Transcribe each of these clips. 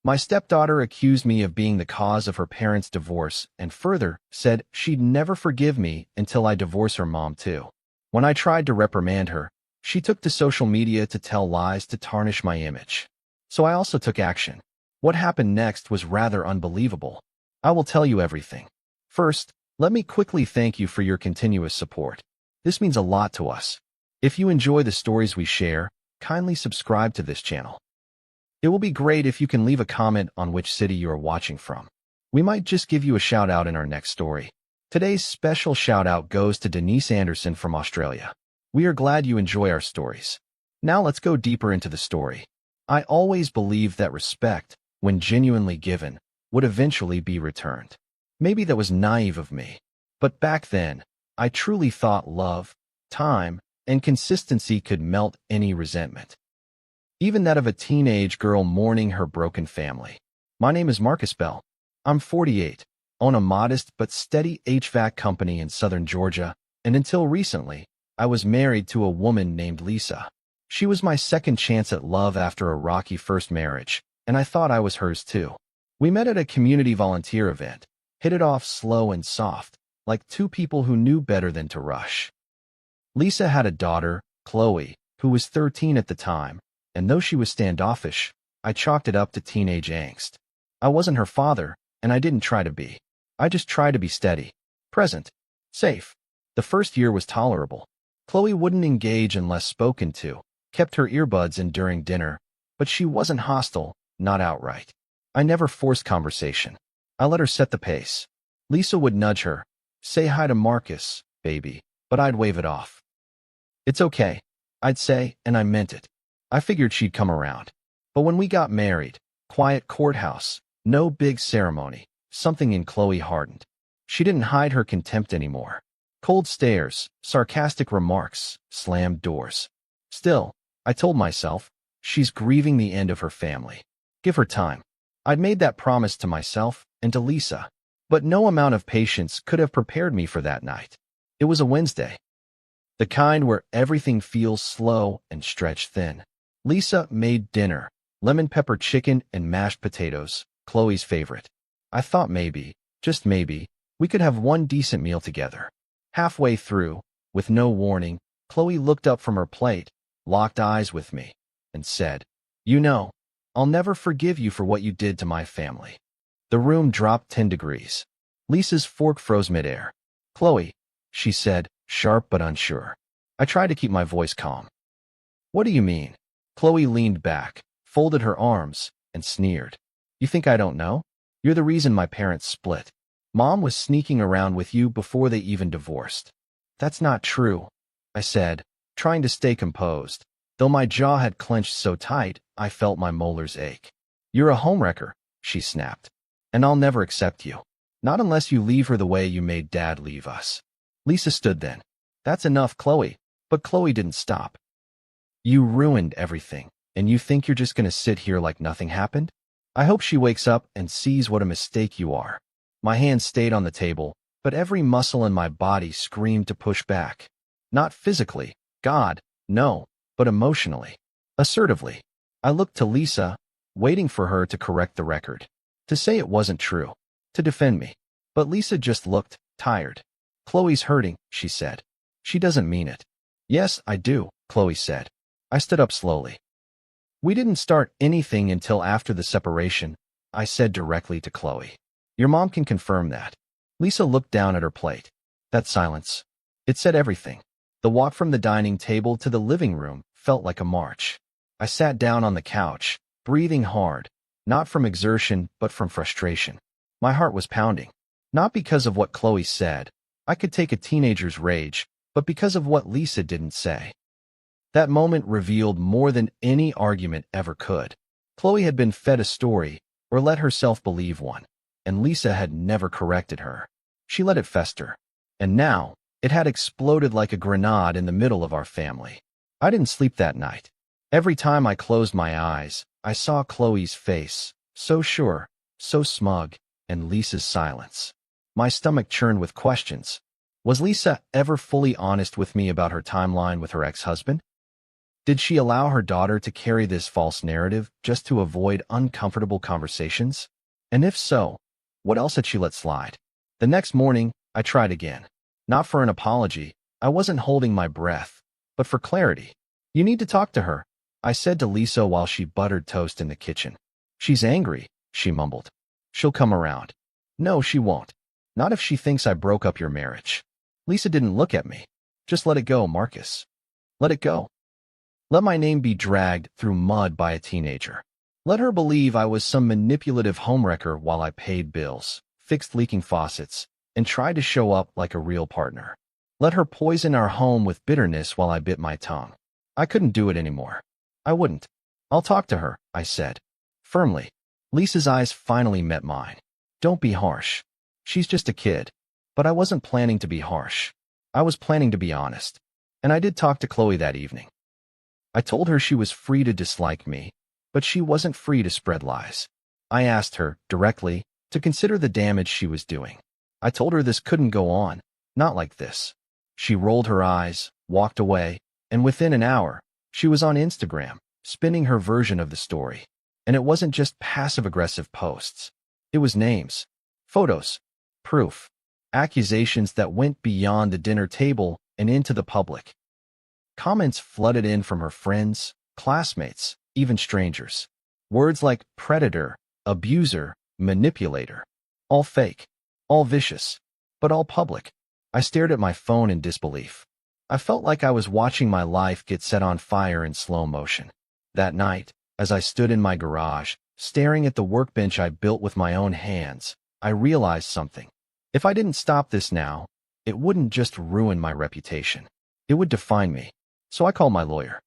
My stepdaughter accused me of being the cause of her parents' divorce and further said she'd never forgive me until I divorce her mom too. When I tried to reprimand her, she took to social media to tell lies to tarnish my image. So I also took action. What happened next was rather unbelievable. I will tell you everything. First, let me quickly thank you for your continuous support. This means a lot to us. If you enjoy the stories we share, kindly subscribe to this channel. It will be great if you can leave a comment on which city you are watching from. We might just give you a shout out in our next story. Today's special shout out goes to Denise Anderson from Australia. We are glad you enjoy our stories. Now let's go deeper into the story. I always believed that respect, when genuinely given, would eventually be returned. Maybe that was naive of me. But back then, I truly thought love, time, and consistency could melt any resentment. Even that of a teenage girl mourning her broken family. My name is Marcus Bell. I'm 48, own a modest but steady HVAC company in southern Georgia, and until recently, I was married to a woman named Lisa. She was my second chance at love after a rocky first marriage, and I thought I was hers too. We met at a community volunteer event, hit it off slow and soft, like two people who knew better than to rush. Lisa had a daughter, Chloe, who was 13 at the time, and though she was standoffish, I chalked it up to teenage angst. I wasn't her father, and I didn't try to be. I just tried to be steady, present, safe. The first year was tolerable. Chloe wouldn't engage unless spoken to, kept her earbuds in during dinner, but she wasn't hostile, not outright. I never forced conversation. I let her set the pace. Lisa would nudge her, say hi to Marcus, baby, but I'd wave it off. It's okay, I'd say, and I meant it. I figured she'd come around. But when we got married, quiet courthouse, no big ceremony, something in Chloe hardened. She didn't hide her contempt anymore. Cold stares, sarcastic remarks, slammed doors. Still, I told myself, she's grieving the end of her family. Give her time. I'd made that promise to myself and to Lisa, but no amount of patience could have prepared me for that night. It was a Wednesday. The kind where everything feels slow and stretched thin. Lisa made dinner, lemon pepper chicken and mashed potatoes, Chloe's favorite. I thought maybe, just maybe, we could have one decent meal together. Halfway through, with no warning, Chloe looked up from her plate, locked eyes with me, and said, "You know, I'll never forgive you for what you did to my family." The room dropped 10 degrees. Lisa's fork froze midair. "Chloe," she said, sharp but unsure. I tried to keep my voice calm. "What do you mean?" Chloe leaned back, folded her arms, and sneered. "You think I don't know? You're the reason my parents split. Mom was sneaking around with you before they even divorced." "That's not true," I said, trying to stay composed, though my jaw had clenched so tight I felt my molars ache. "You're a homewrecker," she snapped, "and I'll never accept you. Not unless you leave her the way you made Dad leave us." Lisa stood then. "That's enough, Chloe." But Chloe didn't stop. "You ruined everything, and you think you're just going to sit here like nothing happened? I hope she wakes up and sees what a mistake you are." My hand stayed on the table, but every muscle in my body screamed to push back. Not physically, God, no, but emotionally, assertively. I looked to Lisa, waiting for her to correct the record, to say it wasn't true, to defend me. But Lisa just looked tired. "Chloe's hurting," she said. "She doesn't mean it." "Yes, I do," Chloe said. I stood up slowly. "We didn't start anything until after the separation," I said directly to Chloe. "Your mom can confirm that." Lisa looked down at her plate. That silence. It said everything. The walk from the dining table to the living room felt like a march. I sat down on the couch, breathing hard, not from exertion but from frustration. My heart was pounding. Not because of what Chloe said. I could take a teenager's rage, but because of what Lisa didn't say. That moment revealed more than any argument ever could. Chloe had been fed a story, or let herself believe one, and Lisa had never corrected her. She let it fester. And now, it had exploded like a grenade in the middle of our family. I didn't sleep that night. Every time I closed my eyes, I saw Chloe's face, so sure, so smug, and Lisa's silence. My stomach churned with questions. Was Lisa ever fully honest with me about her timeline with her ex-husband? Did she allow her daughter to carry this false narrative just to avoid uncomfortable conversations? And if so, what else had she let slide? The next morning, I tried again. Not for an apology, I wasn't holding my breath, but for clarity. You need to talk to her, I said to Lisa while she buttered toast in the kitchen. She's angry, she mumbled. She'll come around. No, she won't. Not if she thinks I broke up your marriage. Lisa didn't look at me. Just let it go, Marcus. Let it go. Let my name be dragged through mud by a teenager. Let her believe I was some manipulative homewrecker while I paid bills, fixed leaking faucets, and tried to show up like a real partner. Let her poison our home with bitterness while I bit my tongue. I couldn't do it anymore. I wouldn't. I'll talk to her, I said. Firmly. Lisa's eyes finally met mine. Don't be harsh. She's just a kid. But I wasn't planning to be harsh. I was planning to be honest. And I did talk to Chloe that evening. I told her she was free to dislike me, but she wasn't free to spread lies. I asked her, directly, to consider the damage she was doing. I told her this couldn't go on, not like this. She rolled her eyes, walked away, and within an hour, she was on Instagram, spinning her version of the story. And it wasn't just passive-aggressive posts. It was names, photos, proof, accusations that went beyond the dinner table and into the public. Comments flooded in from her friends, classmates, even strangers. Words like predator, abuser, manipulator. All fake, all vicious, but all public. I stared at my phone in disbelief. I felt like I was watching my life get set on fire in slow motion. That night, as I stood in my garage, staring at the workbench I built with my own hands, I realized something. If I didn't stop this now, it wouldn't just ruin my reputation. It would define me. So I called my lawyer.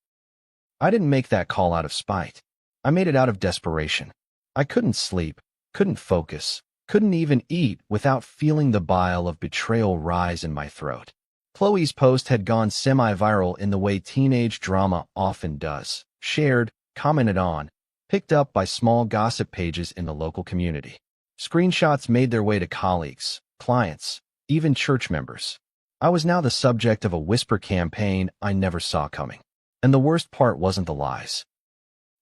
I didn't make that call out of spite. I made it out of desperation. I couldn't sleep, couldn't focus, couldn't even eat without feeling the bile of betrayal rise in my throat. Chloe's post had gone semi-viral in the way teenage drama often does. Shared, commented on, picked up by small gossip pages in the local community. Screenshots made their way to colleagues, clients, even church members. I was now the subject of a whisper campaign I never saw coming. And the worst part wasn't the lies.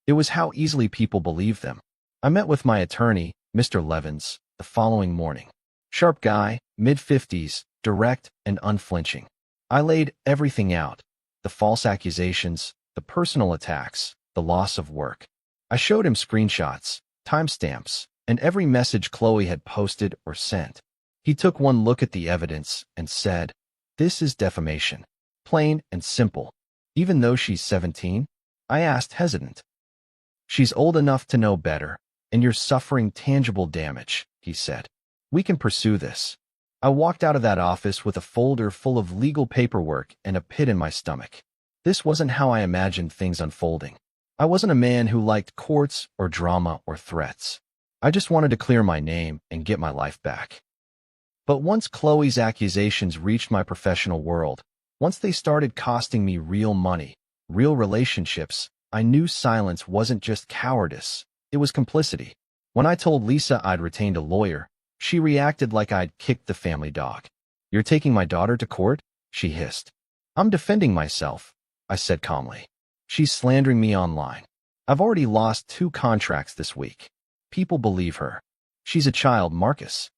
It was how easily people believed them. I met with my attorney, Mr. Levins, the following morning. Sharp guy, mid-50s, direct and unflinching. I laid everything out. The false accusations, the personal attacks, the loss of work. I showed him screenshots, timestamps, and every message Chloe had posted or sent. He took one look at the evidence and said, "This is defamation. Plain and simple." Even though she's 17? I asked, hesitant. She's old enough to know better, and you're suffering tangible damage, he said. We can pursue this. I walked out of that office with a folder full of legal paperwork and a pit in my stomach. This wasn't how I imagined things unfolding. I wasn't a man who liked courts or drama or threats. I just wanted to clear my name and get my life back. But once Chloe's accusations reached my professional world, once they started costing me real money, real relationships, I knew silence wasn't just cowardice, it was complicity. When I told Lisa I'd retained a lawyer, she reacted like I'd kicked the family dog. "You're taking my daughter to court?" she hissed. "I'm defending myself," I said calmly. "She's slandering me online. I've already lost 2 contracts this week. People believe her. She's a child, Marcus.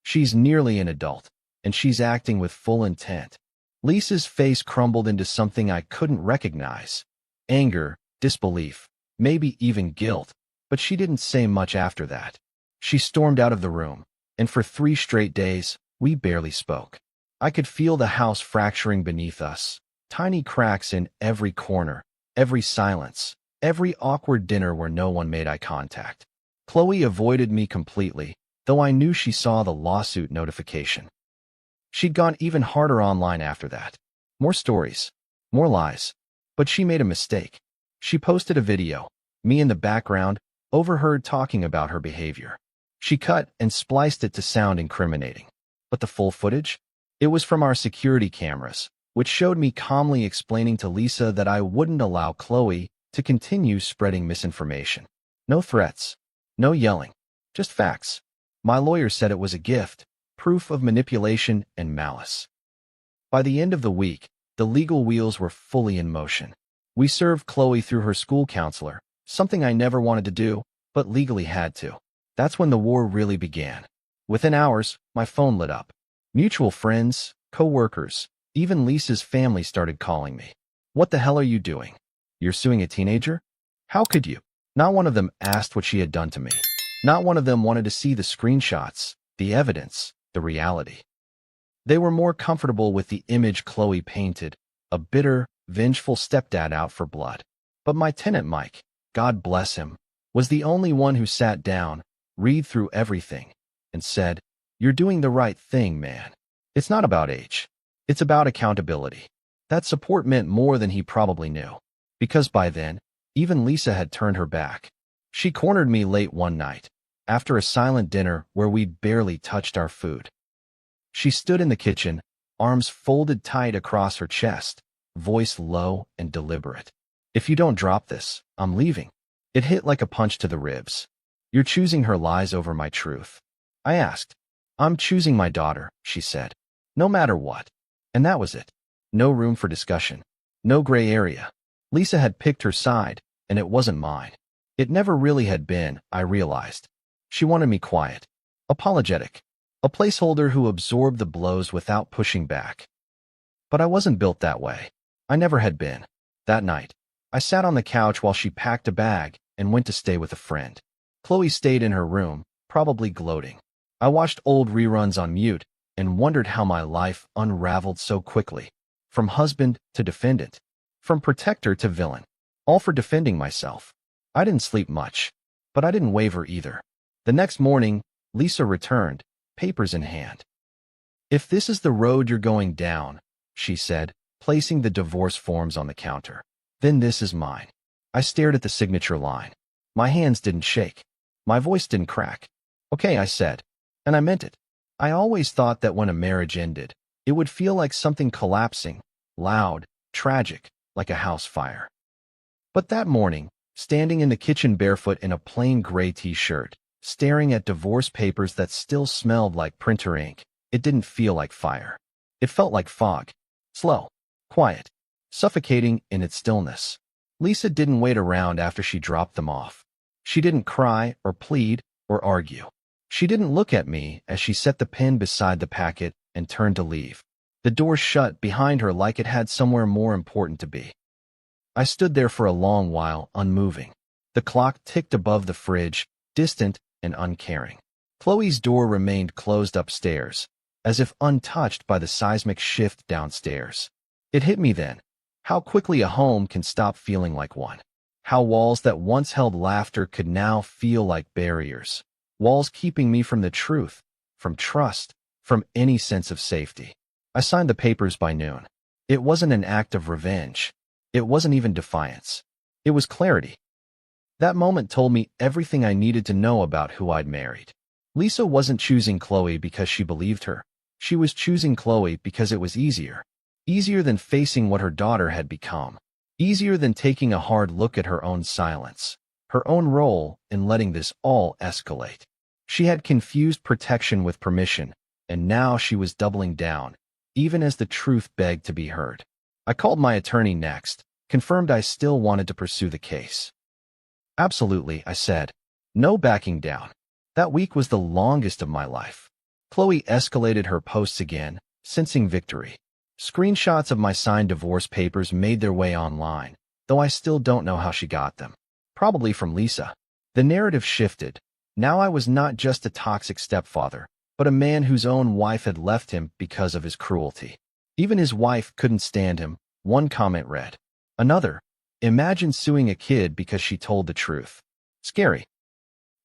She's nearly an adult, and she's acting with full intent." Lisa's face crumbled into something I couldn't recognize. Anger, disbelief, maybe even guilt, but she didn't say much after that. She stormed out of the room, and for 3 straight days, we barely spoke. I could feel the house fracturing beneath us, tiny cracks in every corner, every silence, every awkward dinner where no one made eye contact. Chloe avoided me completely, though I knew she saw the lawsuit notification. She'd gone even harder online after that. More stories, more lies. But she made a mistake. She posted a video, me in the background, overheard talking about her behavior. She cut and spliced it to sound incriminating. But the full footage? It was from our security cameras, which showed me calmly explaining to Lisa that I wouldn't allow Chloe to continue spreading misinformation. No threats, no yelling, just facts. My lawyer said it was a gift, proof of manipulation and malice. By the end of the week, the legal wheels were fully in motion. We served Chloe through her school counselor, something I never wanted to do, but legally had to. That's when the war really began. Within hours, my phone lit up. Mutual friends, co-workers, even Lisa's family started calling me. What the hell are you doing? You're suing a teenager? How could you? Not one of them asked what she had done to me. Not one of them wanted to see the screenshots, the evidence, the reality. They were more comfortable with the image Chloe painted, a bitter, vengeful stepdad out for blood. But my tenant Mike, God bless him, was the only one who sat down, read through everything, and said, "You're doing the right thing, man. It's not about age. It's about accountability." That support meant more than he probably knew, because by then, even Lisa had turned her back. She cornered me late one night, after a silent dinner where we'd barely touched our food. She stood in the kitchen, arms folded tight across her chest, voice low and deliberate. "If you don't drop this, I'm leaving." It hit like a punch to the ribs. "You're choosing her lies over my truth." I asked. "I'm choosing my daughter," she said. "No matter what." And that was it. No room for discussion. No gray area. Lisa had picked her side, and it wasn't mine. It never really had been, I realized. She wanted me quiet, apologetic, a placeholder who absorbed the blows without pushing back. But I wasn't built that way. I never had been. That night, I sat on the couch while she packed a bag and went to stay with a friend. Chloe stayed in her room, probably gloating. I watched old reruns on mute and wondered how my life unraveled so quickly. From husband to defendant, from protector to villain, all for defending myself. I didn't sleep much, but I didn't waver either. The next morning, Lisa returned, papers in hand. "If this is the road you're going down," she said, placing the divorce forms on the counter, "then this is mine." I stared at the signature line. My hands didn't shake. My voice didn't crack. "Okay," I said, and I meant it. I always thought that when a marriage ended, it would feel like something collapsing, loud, tragic, like a house fire. But that morning, standing in the kitchen barefoot in a plain gray t-shirt, staring at divorce papers that still smelled like printer ink, it didn't feel like fire. It felt like fog. Slow, quiet, suffocating in its stillness. Lisa didn't wait around after she dropped them off. She didn't cry or plead or argue. She didn't look at me as she set the pen beside the packet and turned to leave. The door shut behind her like it had somewhere more important to be. I stood there for a long while, unmoving. The clock ticked above the fridge, distant and uncaring. Chloe's door remained closed upstairs, as if untouched by the seismic shift downstairs. It hit me then, how quickly a home can stop feeling like one. How walls that once held laughter could now feel like barriers. Walls keeping me from the truth, from trust, from any sense of safety. I signed the papers by noon. It wasn't an act of revenge. It wasn't even defiance. It was clarity. That moment told me everything I needed to know about who I'd married. Lisa wasn't choosing Chloe because she believed her. She was choosing Chloe because it was easier. Easier than facing what her daughter had become. Easier than taking a hard look at her own silence. Her own role in letting this all escalate. She had confused protection with permission, and now she was doubling down, even as the truth begged to be heard. I called my attorney next, confirmed I still wanted to pursue the case. "Absolutely," I said. "No backing down." That week was the longest of my life. Chloe escalated her posts again, sensing victory. Screenshots of my signed divorce papers made their way online, though I still don't know how she got them. Probably from Lisa. The narrative shifted. Now I was not just a toxic stepfather, but a man whose own wife had left him because of his cruelty. Even his wife couldn't stand him, one comment read. Another, "Imagine suing a kid because she told the truth." Scary.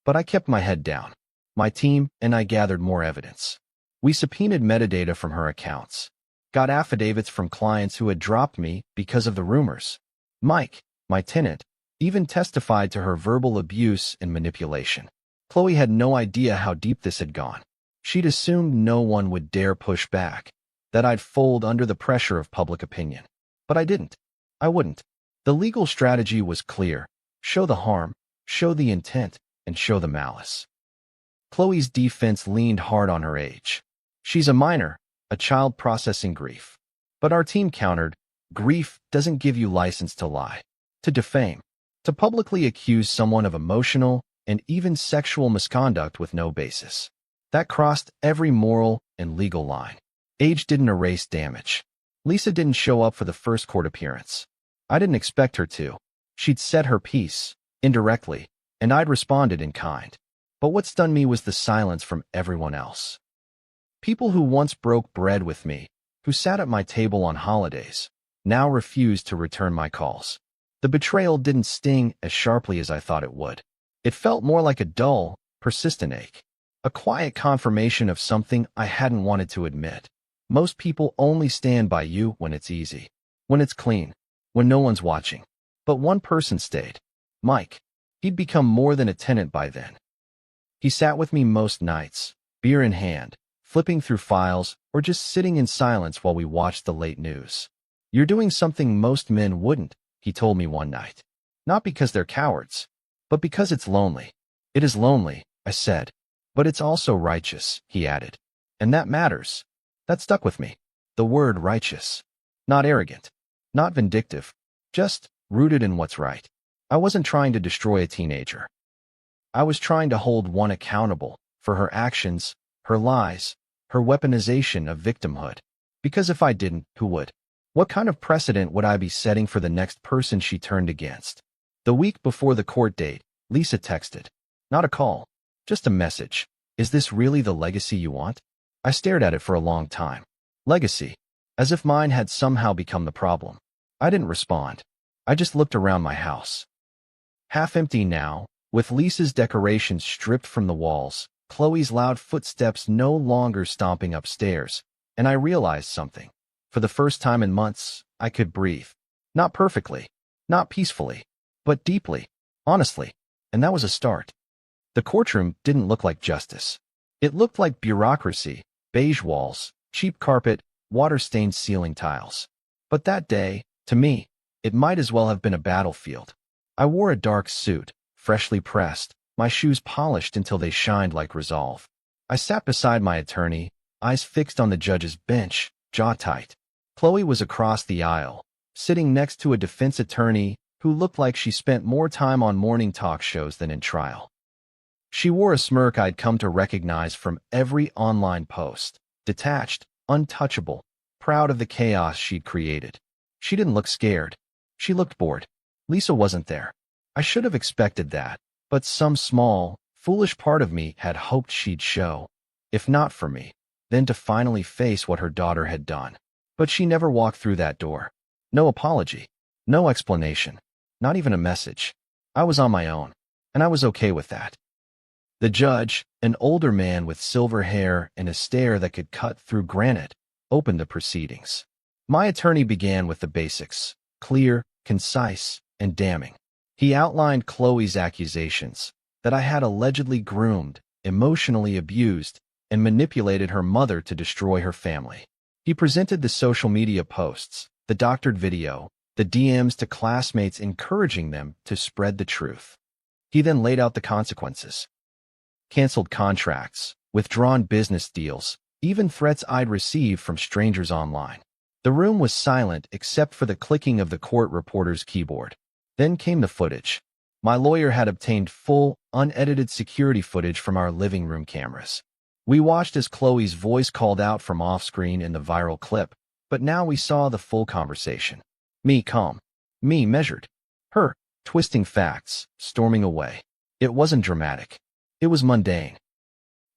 But I kept my head down. My team and I gathered more evidence. We subpoenaed metadata from her accounts. Got affidavits from clients who had dropped me because of the rumors. Mike, my tenant, even testified to her verbal abuse and manipulation. Chloe had no idea how deep this had gone. She'd assumed no one would dare push back, that I'd fold under the pressure of public opinion. But I didn't. I wouldn't. The legal strategy was clear. Show the harm, show the intent, and show the malice. Chloe's defense leaned hard on her age. She's a minor, a child processing grief. But our team countered, Grief doesn't give you license to lie, to defame, to publicly accuse someone of emotional and even sexual misconduct with no basis. That crossed every moral and legal line. Age didn't erase damage. Lisa didn't show up for the first court appearance. I didn't expect her to. She'd said her piece, indirectly, and I'd responded in kind. But what stunned me was the silence from everyone else. People who once broke bread with me, who sat at my table on holidays, now refused to return my calls. The betrayal didn't sting as sharply as I thought it would. It felt more like a dull, persistent ache, a quiet confirmation of something I hadn't wanted to admit. Most people only stand by you when it's easy, when it's clean, when no one's watching. But one person stayed. Mike. He'd become more than a tenant by then. He sat with me most nights, beer in hand, flipping through files, or just sitting in silence while we watched the late news. "You're doing something most men wouldn't," he told me one night. "Not because they're cowards, but because it's lonely." "It is lonely," I said. "But it's also righteous," he added. "And that matters." That stuck with me. The word righteous. Not arrogant, not vindictive, just rooted in what's right. I wasn't trying to destroy a teenager. I was trying to hold one accountable for her actions, her lies, her weaponization of victimhood. Because if I didn't, who would? What kind of precedent would I be setting for the next person she turned against? The week before the court date, Lisa texted. Not a call, just a message. "Is this really the legacy you want?" I stared at it for a long time. Legacy. As if mine had somehow become the problem. I didn't respond. I just looked around my house. Half empty now, with Lisa's decorations stripped from the walls, Chloe's loud footsteps no longer stomping upstairs, and I realized something. For the first time in months, I could breathe. Not perfectly, not peacefully, but deeply, honestly, and that was a start. The courtroom didn't look like justice. It looked like bureaucracy, beige walls, cheap carpet, water-stained ceiling tiles. But that day, to me, it might as well have been a battlefield. I wore a dark suit, freshly pressed, my shoes polished until they shined like resolve. I sat beside my attorney, eyes fixed on the judge's bench, jaw tight. Chloe was across the aisle, sitting next to a defense attorney who looked like she spent more time on morning talk shows than in trial. She wore a smirk I'd come to recognize from every online post, detached, untouchable, proud of the chaos she'd created. She didn't look scared. She looked bored. Lisa wasn't there. I should have expected that, but some small, foolish part of me had hoped she'd show. If not for me, then to finally face what her daughter had done. But she never walked through that door. No apology. No explanation. Not even a message. I was on my own, and I was okay with that. The judge, an older man with silver hair and a stare that could cut through granite, opened the proceedings. My attorney began with the basics, clear, concise, and damning. He outlined Chloe's accusations, that I had allegedly groomed, emotionally abused, and manipulated her mother to destroy her family. He presented the social media posts, the doctored video, the DMs to classmates encouraging them to spread the truth. He then laid out the consequences. Canceled contracts, withdrawn business deals, even threats I'd received from strangers online. The room was silent except for the clicking of the court reporter's keyboard. Then came the footage. My lawyer had obtained full, unedited security footage from our living room cameras. We watched as Chloe's voice called out from off-screen in the viral clip, but now we saw the full conversation. Me calm. Me measured. Her, twisting facts, storming away. It wasn't dramatic. It was mundane.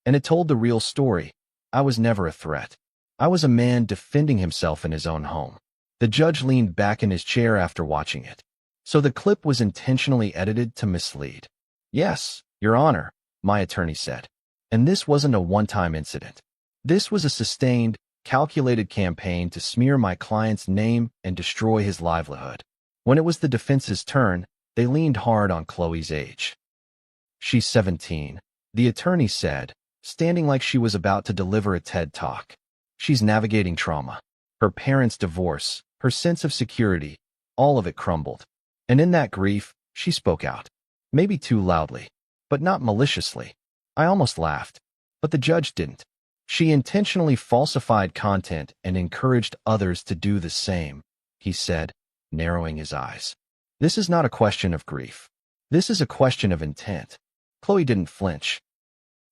And it told the real story. I was never a threat. I was a man defending himself in his own home. The judge leaned back in his chair after watching it. So the clip was intentionally edited to mislead. Yes, Your Honor, my attorney said. And this wasn't a one-time incident. This was a sustained, calculated campaign to smear my client's name and destroy his livelihood. When it was the defense's turn, they leaned hard on Chloe's age. She's 17, the attorney said, standing like she was about to deliver a TED Talk. She's navigating trauma. Her parents' divorce, her sense of security, all of it crumbled. And in that grief, she spoke out. Maybe too loudly, but not maliciously. I almost laughed. But the judge didn't. She intentionally falsified content and encouraged others to do the same. he said, narrowing his eyes. This is not a question of grief. This is a question of intent. Chloe didn't flinch.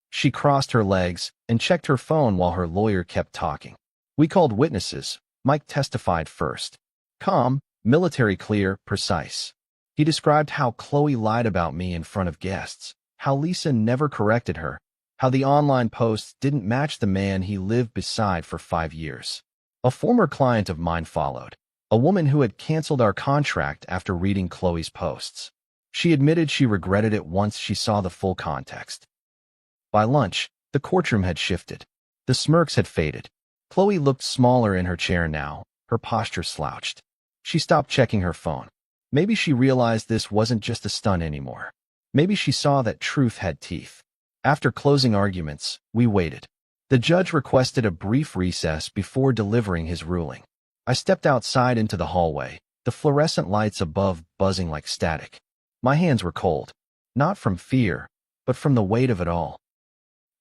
She crossed her legs and checked her phone while her lawyer kept talking. We called witnesses. Mike testified first. Calm, military clear, precise. He described how Chloe lied about me in front of guests, how Lisa never corrected her, how the online posts didn't match the man he lived beside for 5 years. A former client of mine followed, a woman who had canceled our contract after reading Chloe's posts. She admitted she regretted it once she saw the full context. By lunch, the courtroom had shifted. The smirks had faded. Chloe looked smaller in her chair now, her posture slouched. She stopped checking her phone. Maybe she realized this wasn't just a stunt anymore. Maybe she saw that truth had teeth. After closing arguments, we waited. The judge requested a brief recess before delivering his ruling. I stepped outside into the hallway, the fluorescent lights above buzzing like static. My hands were cold, not from fear, but from the weight of it all.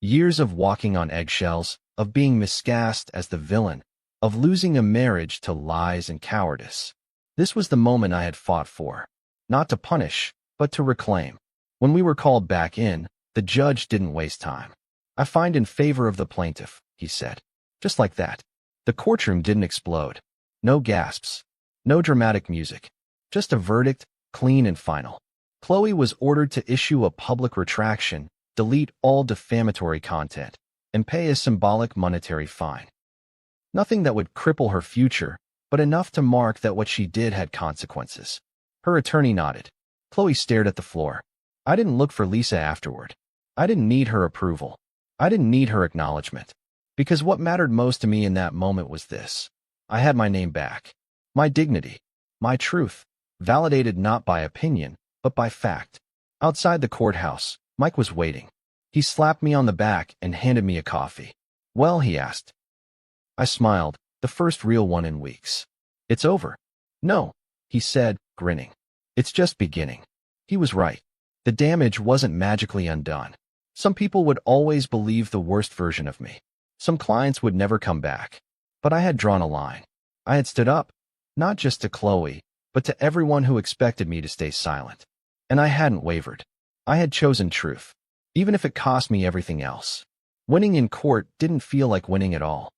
Years of walking on eggshells, of being miscast as the villain, of losing a marriage to lies and cowardice. This was the moment I had fought for. Not to punish, but to reclaim. When we were called back in, the judge didn't waste time. I find in favor of the plaintiff, he said. Just like that. The courtroom didn't explode. No gasps. No dramatic music. Just a verdict, clean and final. Chloe was ordered to issue a public retraction, delete all defamatory content, and pay a symbolic monetary fine. Nothing that would cripple her future, but enough to mark that what she did had consequences. Her attorney nodded. Chloe stared at the floor. I didn't look for Lisa afterward. I didn't need her approval. I didn't need her acknowledgement. Because what mattered most to me in that moment was this. I had my name back. My dignity. My truth. Validated not by opinion, but by fact. Outside the courthouse, Mike was waiting. He slapped me on the back and handed me a coffee. Well, he asked. I smiled, the first real one in weeks. It's over. No, he said, grinning. It's just beginning. He was right. The damage wasn't magically undone. Some people would always believe the worst version of me. Some clients would never come back. But I had drawn a line. I had stood up, not just to Chloe, but to everyone who expected me to stay silent. And I hadn't wavered. I had chosen truth, even if it cost me everything else. Winning in court didn't feel like winning at all.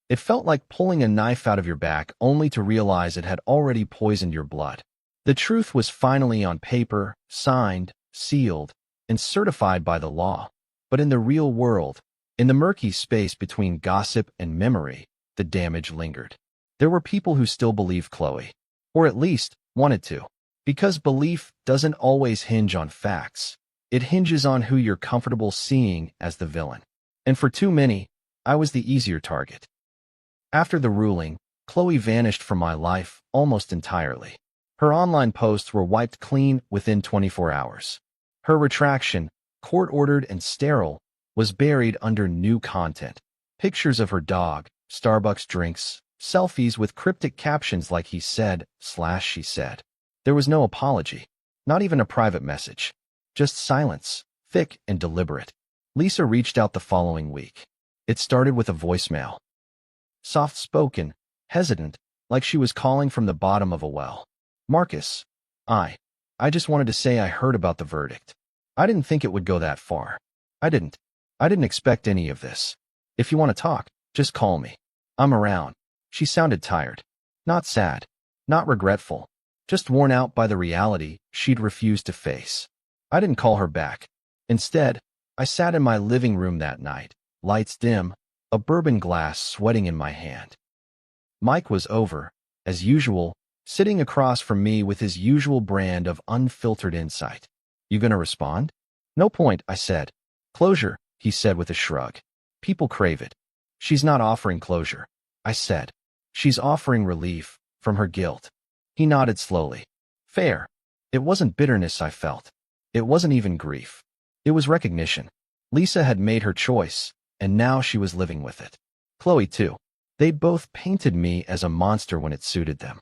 It felt like pulling a knife out of your back only to realize it had already poisoned your blood. The truth was finally on paper, signed, sealed, and certified by the law. But in the real world, in the murky space between gossip and memory, the damage lingered. There were people who still believed Chloe, or at least wanted to. Because belief doesn't always hinge on facts. It hinges on who you're comfortable seeing as the villain. And for too many, I was the easier target. After the ruling, Chloe vanished from my life almost entirely. Her online posts were wiped clean within 24 hours. Her retraction, court-ordered and sterile, was buried under new content. Pictures of her dog, Starbucks drinks, selfies with cryptic captions like he said/she said. There was no apology, not even a private message. Just silence, thick and deliberate. Lisa reached out the following week. It started with a voicemail. Soft-spoken, hesitant, like she was calling from the bottom of a well. Marcus, I just wanted to say I heard about the verdict. I didn't think it would go that far. I didn't expect any of this. If you want to talk, just call me. I'm around. She sounded tired. Not sad. Not regretful. Just worn out by the reality she'd refused to face. I didn't call her back. Instead, I sat in my living room that night, lights dim, a bourbon glass sweating in my hand. Mike was over, as usual, sitting across from me with his usual brand of unfiltered insight. You gonna respond? No point, I said. Closure, he said with a shrug. People crave it. She's not offering closure, I said. She's offering relief from her guilt. He nodded slowly. Fair. It wasn't bitterness I felt. It wasn't even grief. It was recognition. Lisa had made her choice, and now she was living with it. Chloe, too. They'd both painted me as a monster when it suited them.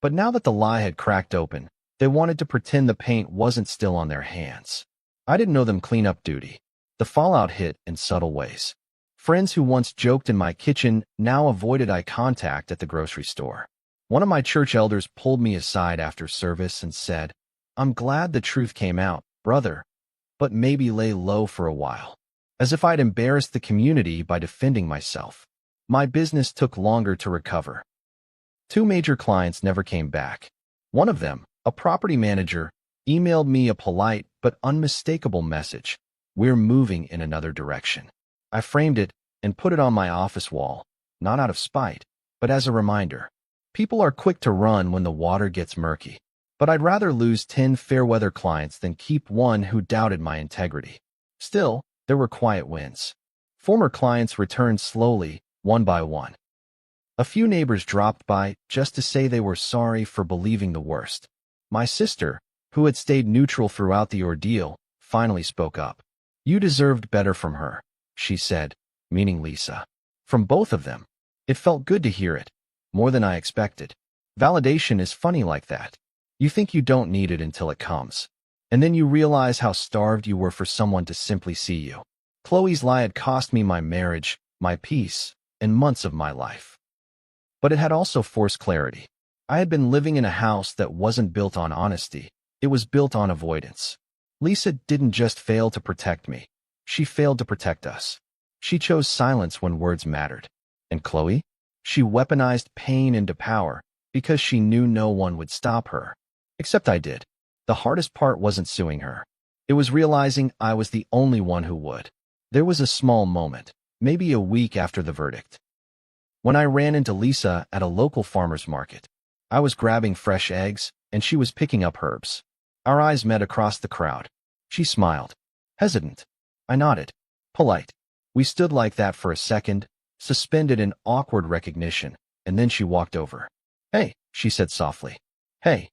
But now that the lie had cracked open, they wanted to pretend the paint wasn't still on their hands. I didn't know them clean up duty. The fallout hit in subtle ways. Friends who once joked in my kitchen now avoided eye contact at the grocery store. One of my church elders pulled me aside after service and said, "I'm glad the truth came out, brother, but maybe lay low for a while." As if I'd embarrassed the community by defending myself. My business took longer to recover. 2 major clients never came back. One of them, a property manager, emailed me a polite but unmistakable message: "We're moving in another direction." I framed it and put it on my office wall, not out of spite, but as a reminder. People are quick to run when the water gets murky, but I'd rather lose 10 fair-weather clients than keep one who doubted my integrity. Still, there were quiet wins. Former clients returned slowly, one by one. A few neighbors dropped by just to say they were sorry for believing the worst. My sister, who had stayed neutral throughout the ordeal, finally spoke up. "You deserved better from her," she said, meaning Lisa. From both of them. It felt good to hear it, more than I expected. Validation is funny like that. You think you don't need it until it comes. And then you realize how starved you were for someone to simply see you. Chloe's lie had cost me my marriage, my peace, and months of my life. But it had also forced clarity. I had been living in a house that wasn't built on honesty. It was built on avoidance. Lisa didn't just fail to protect me. She failed to protect us. She chose silence when words mattered. And Chloe? She weaponized pain into power because she knew no one would stop her. Except I did. The hardest part wasn't suing her. It was realizing I was the only one who would. There was a small moment, maybe a week after the verdict, when I ran into Lisa at a local farmer's market. I was grabbing fresh eggs, and she was picking up herbs. Our eyes met across the crowd. She smiled. Hesitant. I nodded. Polite. We stood like that for a second, suspended in awkward recognition, and then she walked over. "Hey," she said softly. "Hey.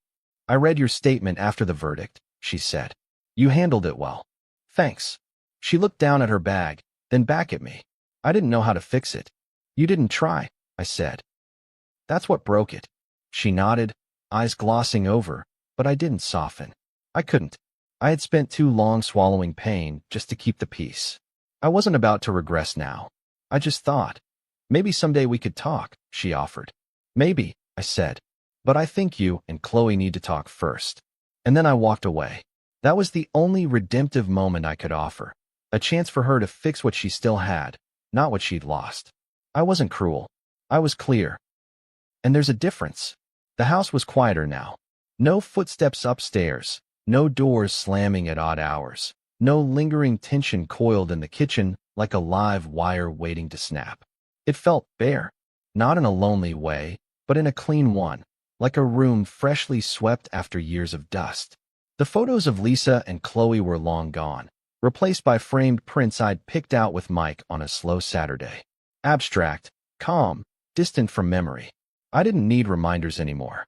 I read your statement after the verdict," she said. "You handled it well." "Thanks." She looked down at her bag, then back at me. "I didn't know how to fix it." "You didn't try," I said. "That's what broke it." She nodded, eyes glossing over, but I didn't soften. I couldn't. I had spent too long swallowing pain just to keep the peace. I wasn't about to regress now. I just thought, maybe someday we could talk, she offered. "Maybe," I said. "But I think you and Chloe need to talk first." And then I walked away. That was the only redemptive moment I could offer. A chance for her to fix what she still had, not what she'd lost. I wasn't cruel. I was clear. And there's a difference. The house was quieter now. No footsteps upstairs. No doors slamming at odd hours. No lingering tension coiled in the kitchen like a live wire waiting to snap. It felt bare. Not in a lonely way, but in a clean one. Like a room freshly swept after years of dust. The photos of Lisa and Chloe were long gone, replaced by framed prints I'd picked out with Mike on a slow Saturday. Abstract, calm, distant from memory. I didn't need reminders anymore.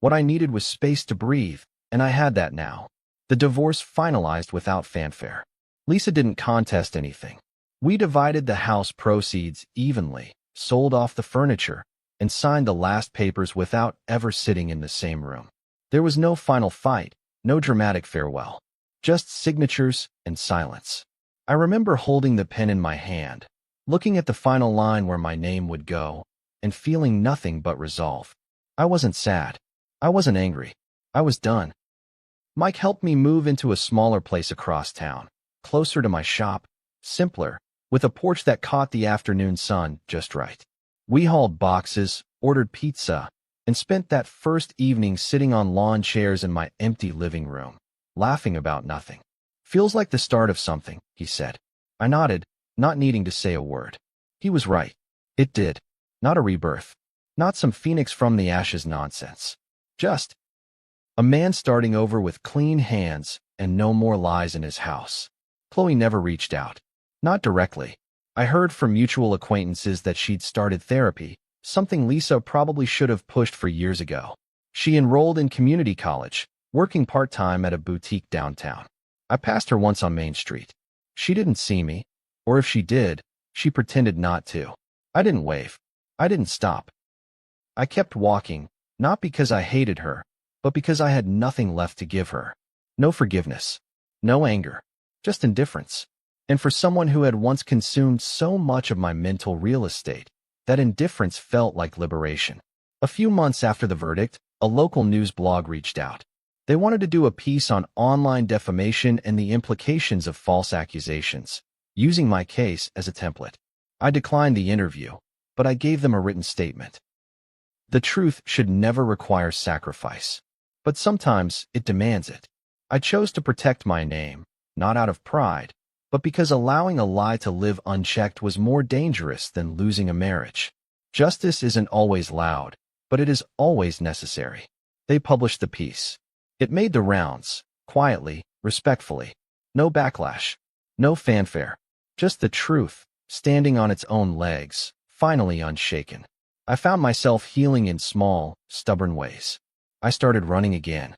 What I needed was space to breathe, and I had that now. The divorce finalized without fanfare. Lisa didn't contest anything. We divided the house proceeds evenly, sold off the furniture, and signed the last papers without ever sitting in the same room. There was no final fight, no dramatic farewell. Just signatures and silence. I remember holding the pen in my hand, looking at the final line where my name would go, and feeling nothing but resolve. I wasn't sad. I wasn't angry. I was done. Mike helped me move into a smaller place across town, closer to my shop, simpler, with a porch that caught the afternoon sun just right. We hauled boxes, ordered pizza, and spent that first evening sitting on lawn chairs in my empty living room, laughing about nothing. "Feels like the start of something," he said. I nodded, not needing to say a word. He was right. It did. Not a rebirth. Not some phoenix from the ashes nonsense. Just a man starting over with clean hands and no more lies in his house. Chloe never reached out. Not directly. I heard from mutual acquaintances that she'd started therapy, something Lisa probably should have pushed for years ago. She enrolled in community college, working part-time at a boutique downtown. I passed her once on Main Street. She didn't see me, or if she did, she pretended not to. I didn't wave. I didn't stop. I kept walking, not because I hated her, but because I had nothing left to give her. No forgiveness. No anger. Just indifference. And for someone who had once consumed so much of my mental real estate, that indifference felt like liberation. A few months after the verdict, a local news blog reached out. They wanted to do a piece on online defamation and the implications of false accusations, using my case as a template. I declined the interview, but I gave them a written statement. The truth should never require sacrifice, but sometimes it demands it. I chose to protect my name, not out of pride, but because allowing a lie to live unchecked was more dangerous than losing a marriage. Justice isn't always loud, but it is always necessary. They published the piece. It made the rounds, quietly, respectfully. No backlash, no fanfare, just the truth, standing on its own legs, finally unshaken. I found myself healing in small, stubborn ways. I started running again.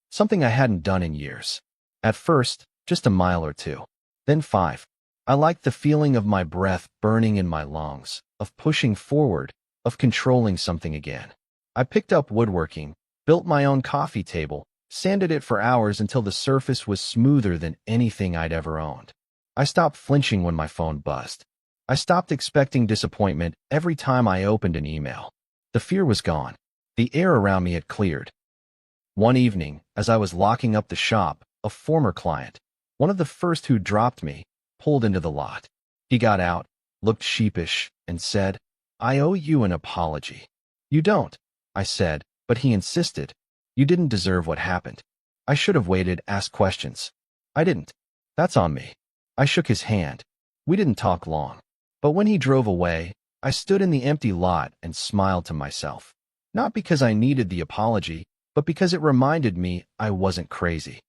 Something I hadn't done in years. At first, just a mile or two. Then 5. I liked the feeling of my breath burning in my lungs, of pushing forward, of controlling something again. I picked up woodworking, built my own coffee table, sanded it for hours until the surface was smoother than anything I'd ever owned. I stopped flinching when my phone buzzed. I stopped expecting disappointment every time I opened an email. The fear was gone. The air around me had cleared. One evening, as I was locking up the shop, a former client, one of the first who dropped me, pulled into the lot. He got out, looked sheepish, and said, "I owe you an apology." "You don't," I said, but he insisted. "You didn't deserve what happened." I should have waited, asked questions. I didn't. That's on me. I shook his hand. We didn't talk long. But when he drove away, I stood in the empty lot and smiled to myself. Not because I needed the apology, but because it reminded me I wasn't crazy.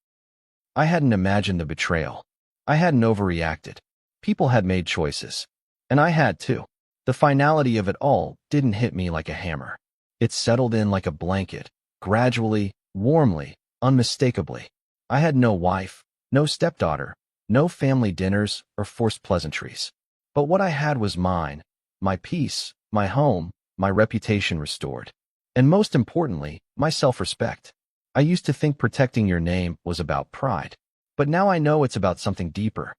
I hadn't imagined the betrayal. I hadn't overreacted. People had made choices. And I had too. The finality of it all didn't hit me like a hammer. It settled in like a blanket, gradually, warmly, unmistakably. I had no wife, no stepdaughter, no family dinners or forced pleasantries. But what I had was mine, my peace, my home, my reputation restored. And most importantly, my self-respect. I used to think protecting your name was about pride. But now I know it's about something deeper.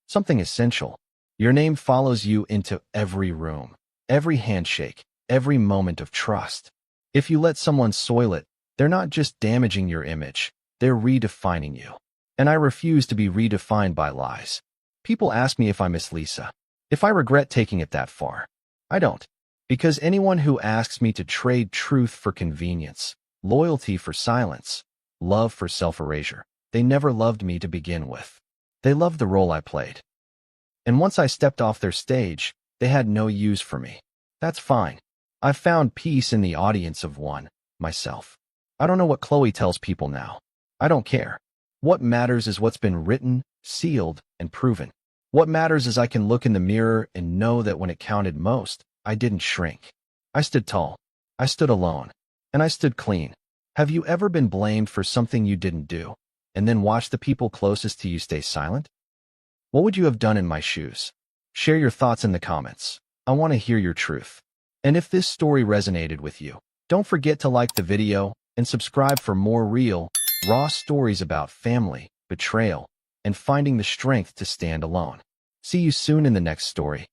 Something essential. Your name follows you into every room, every handshake, every moment of trust. If you let someone soil it, they're not just damaging your image, they're redefining you. And I refuse to be redefined by lies. People ask me if I miss Lisa, if I regret taking it that far. I don't. Because anyone who asks me to trade truth for convenience, loyalty for silence, love for self-erasure, they never loved me to begin with. They loved the role I played. And once I stepped off their stage, they had no use for me. That's fine. I've found peace in the audience of one, myself. I don't know what Chloe tells people now. I don't care. What matters is what's been written, sealed, and proven. What matters is I can look in the mirror and know that when it counted most, I didn't shrink. I stood tall. I stood alone. And I stood clean. Have you ever been blamed for something you didn't do, and then watched the people closest to you stay silent? What would you have done in my shoes? Share your thoughts in the comments. I want to hear your truth. And if this story resonated with you, don't forget to like the video and subscribe for more real, raw stories about family, betrayal, and finding the strength to stand alone. See you soon in the next story.